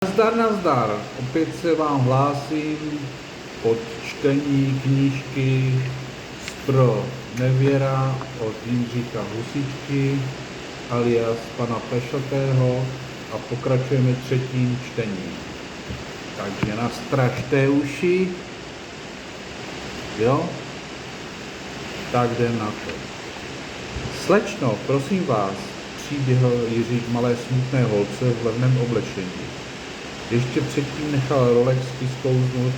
Nazdar, nazdar. Opět se vám hlásím od čtení knížky Pro nevěra od Jindřicha Husičky alias pana Pešatého a pokračujeme třetím čtením. Takže nastražte uši. Jo? Tak jdem na to. Slečno, prosím vás, přiběhl Jiří k malé smutné holce v levném oblečení. Ještě předtím nechal Rolexky sklouznout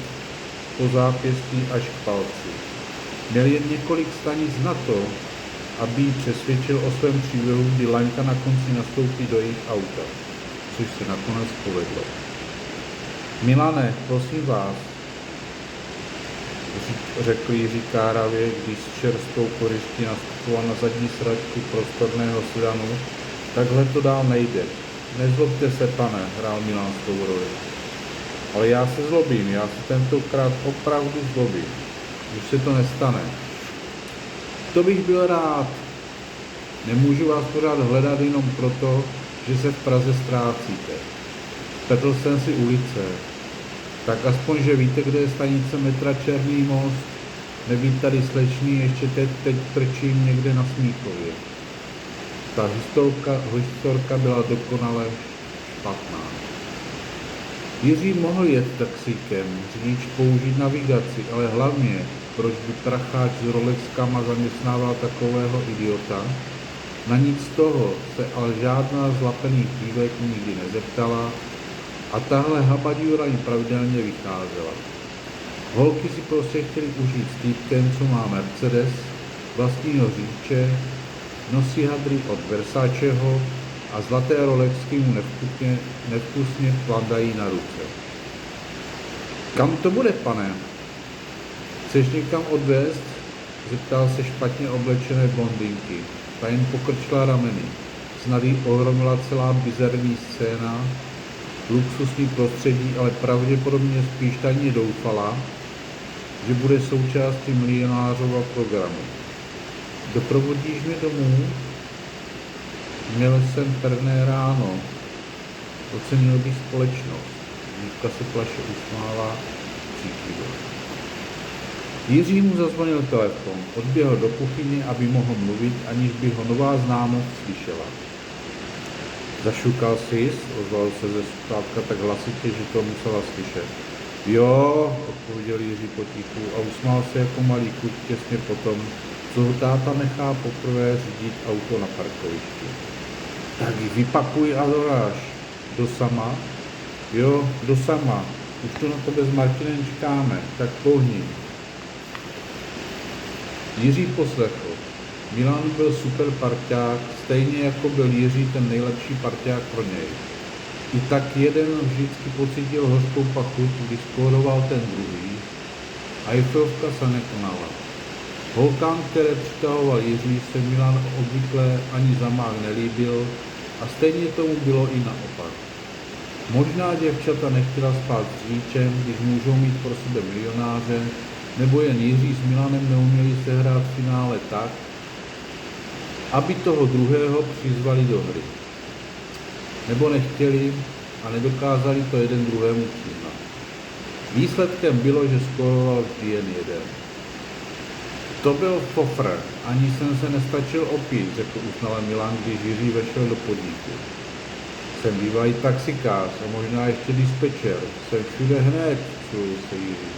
po zápěstí až k palci. Měl jen několik stanic na to, aby ji přesvědčil o svém příběhu, kdy Laňka na konci nastoupí do jejich auta, což se nakonec povedlo. Milane, prosím vás, řekl Jiří káravě, když s čerstvou kořistí nastupoval na zadní sedačku prostorného sedanu. Takhle to dál nejde. Nezlobte se, pane, hrál Milan s tou roli. Ale já se zlobím, já se tentokrát opravdu zlobím. Už se to nestane. To bych byl rád. Nemůžu vás pořád hledat jenom proto, že se v Praze ztrácíte. Petl jsem si ulice. Tak aspoň, že víte, kde je stanice metra Černý most. Nebýt tady slečný, ještě teď trčím někde na Smíchově. Ta historka byla dokonale špatná. Jiří mohl jet taxíkem, řidič použít navigaci, ale hlavně, proč by pracháč s Rolexkama zaměstnával takového idiota? Na nic z toho se ale žádná z lapených dívek nikdy nezeptala a tahle habadíra jim pravidelně vycházela. Holky si prostě chtěli užít s týpkem, co má Mercedes, vlastního řidiče, nosí hadry od Versaceho a zlaté Rolexky mu nevkusně plandají na ruce. Kam to bude, pane? Chceš někam odvést? Zeptal se špatně oblečené blondinky. Ta jen pokrčila rameny. Snad jí ohromila celá bizarní scéna, luxusní prostředí, ale pravděpodobně spíš tajně doufala, že bude součástí milionářova programu. Doprovodíš mě domů? Měl jsem perné ráno. Ocenil bych společnost. Dívka se plaše usmála, příkývila. Jiří mu zazvonil telefon. Odběhl do kuchyně, aby mohl mluvit, aniž by ho nová známost slyšela. Zašukal sis, ozval se ze sluchátka tak hlasitě, že to musela slyšet. Jo, odpověděl Jiří potichu a usmál se jako malý kluk těsně potom, co ho táta nechá poprvé řídit auto na parkovišti. Tak ji vypakuj a doráž. Do sama? Jo, do sama. Už tu na tebe s Martinem čekáme, tak pohni. Jiří poslechl. Milan byl super parťák, stejně jako byl Jiří ten nejlepší parťák pro něj. I tak jeden vždycky pocítil hořkou pachuť, když skóroval ten druhý. Eiffelovka se nekonala. Holkám, které přitahoval Jiří, se Milan obvykle ani zamách nelíbil a stejně tomu bylo i naopak. Možná děvčata nechtěla spát s řidičem, když můžou mít pro sebe milionáře, nebo jen Jiří s Milanem neuměli sehrát v finále tak, aby toho druhého přizvali do hry. Nebo nechtěli a nedokázali to jeden druhému přiznat. Výsledkem bylo, že skóroval vždy jen jeden. To byl fofr, ani jsem se nestačil opít, řekl usnale Milan, když Jiří vešel do podniku. Jsem bývalý taxikář a možná ještě dispečer. Jsem všude hned, čul se Jiří.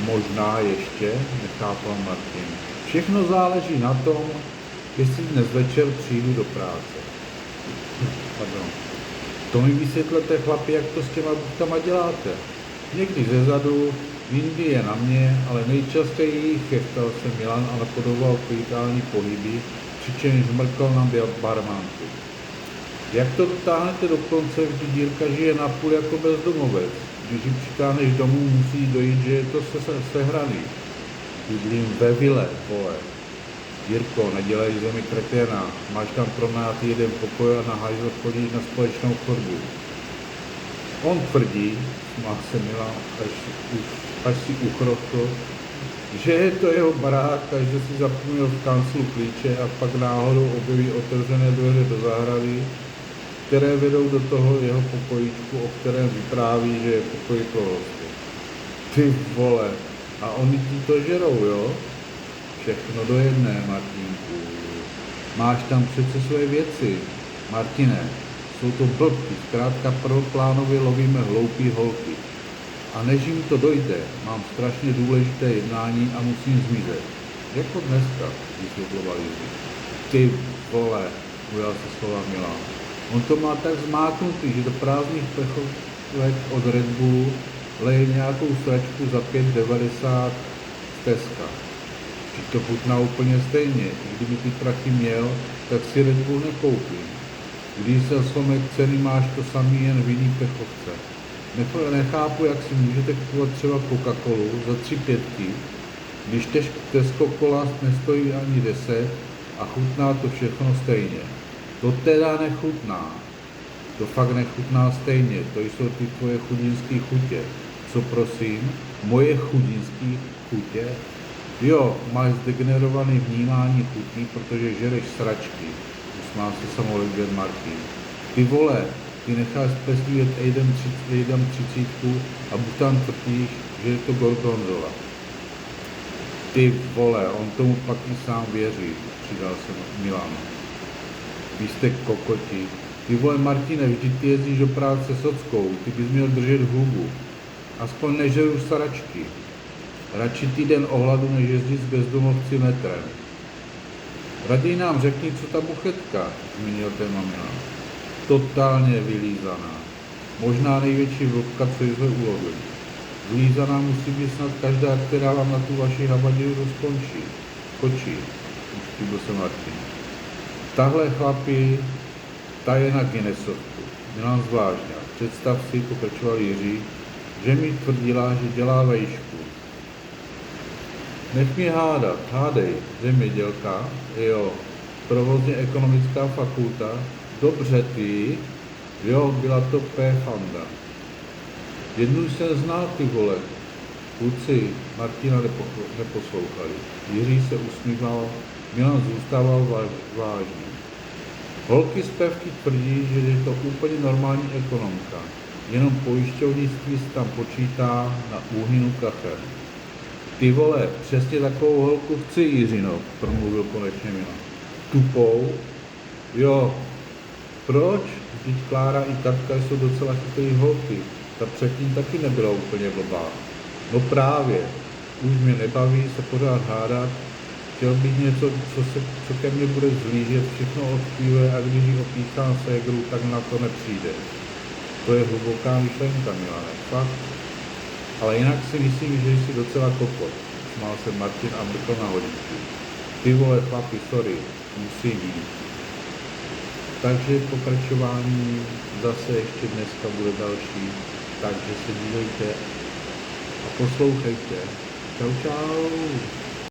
Možná ještě, nechápal Martin. Všechno záleží na tom, jestli dnes večer přijdu do práce. Pardon. To mi vysvětlete, chlapi, jak to s těma buchtama děláte. Někdy zezadu, jindy je na mě, ale nejčastěji chechtal se Milan a napodoboval kolikální pohyby, přičemž mrkal na barmanku. Jak to dotáhnete do konce, vždy dírka žije napůl jako bezdomovec. Když ji přitáhneš domů, musí dojít, že je to sehraný. Bydlím ve vile, vole. Jirko, nedělej zemi kreténa, máš tam pronajatý jeden pokoj a na hajzl chodíš na společnou chodbu. On tvrdí, má se Milan, až si uchrotl, že je to jeho barák a že si zapomněl v kanclu klíče a pak náhodou objeví otevřené dveře do zahrady které vedou do toho jeho pokojíčku, o kterém vypráví, že je pokoj pro hosty. Ty vole, a oni ti to žerou, jo? Všechno do jedné, Martínku. Máš tam přece své věci, Martine. Jsou to blbky, zkrátka prvoplánově lovíme hloupý holky. A než jim to dojde, mám strašně důležité jednání a musím zmizet. Jako dneska, vysvětloval Jiří. Ty vole, ujal se slova Milan. On to má tak zmáknutý, že do prázdných plechovek od Red Bullu leje nějakou sračku za 5,90 z Teska. Vždyť to chutná úplně stejně. I kdyby ty prachy měl, tak si Red Bull nekoupím. Když se slomek ceny, máš to samý, jen v jiný plechovce. Nechápu, jak si můžete kupovat třeba Coca-Colu za 3,5, když Tesco kola nestojí ani 10 a chutná to všechno stejně. To teda nechutná. To fakt nechutná stejně. To jsou ty tvoje chudinský chutě. Co prosím? Moje chudinský chutě? Jo, máš zdegenerovaný vnímání chutí, protože žereš sračky. Usmál se samolepět Martin. Ty vole, ty necháš zpestvíjet Ejdam 30 a buď tam tvrdíš, že je to gorgonzola. Ty vole, on tomu pak i sám věří, přidal se Milan. Vy jste kokoti. Ty vole Martine, vždyť ty jezdíš do práce s ockou, ty bys měl držet hubu. Aspoň nežeru sračky. Radši týden ohladu, než jezdit s bezdomovci metrem. Raději nám řekni, co ta buchetka, zmínil téma Milan. Totálně vylízaná. Možná největší vlhka, co jsme ulovili. Vylízaná musí být snad každá, která vám na tu vaši habadíru skončí. Kočí, uštíbil se Martin. Tahle chlapi, ta je na Guinnessovku. Milan zvážňal. Představ si, pokračoval Jiří, že mi tvrdila, že dělá vejšku. Nech mě hádat, hádej, zemědělka, jo, provozně ekonomická fakulta, dobře ty, jo, byla to P. Fanda. Jednu jsem znal, ty vole. Kluci Martina neposlouchali. Jiří se usmíval, Milan zůstával vážný. Holky z Pevky tvrdí, že je to úplně normální ekonomka. Jenom pojišťovnictví se tam počítá na úhynu kafe. Ty vole, přesně takovou holku chci, Jiřino, promluvil konečně Milan. Tupou? Jo. Proč? Vždyť Klára i Katka jsou docela chytrý holky. Ta předtím taky nebyla úplně blbá. No právě. Už mě nebaví se pořád hádat. Chtěl bych něco, co ke mně bude zlížet, všechno odpíve a když ji opíchám ségru, tak na to nepřijde. To je hluboká myšlenka, Milane, fakt. Ale jinak si myslím, že jsi docela kokot. Smál se Martin a mrkl na hodinky. Ty vole chlapi, sorry, musí být. Takže pokračování zase ještě dneska bude další, takže se dívejte a poslouchejte. Čau, čau.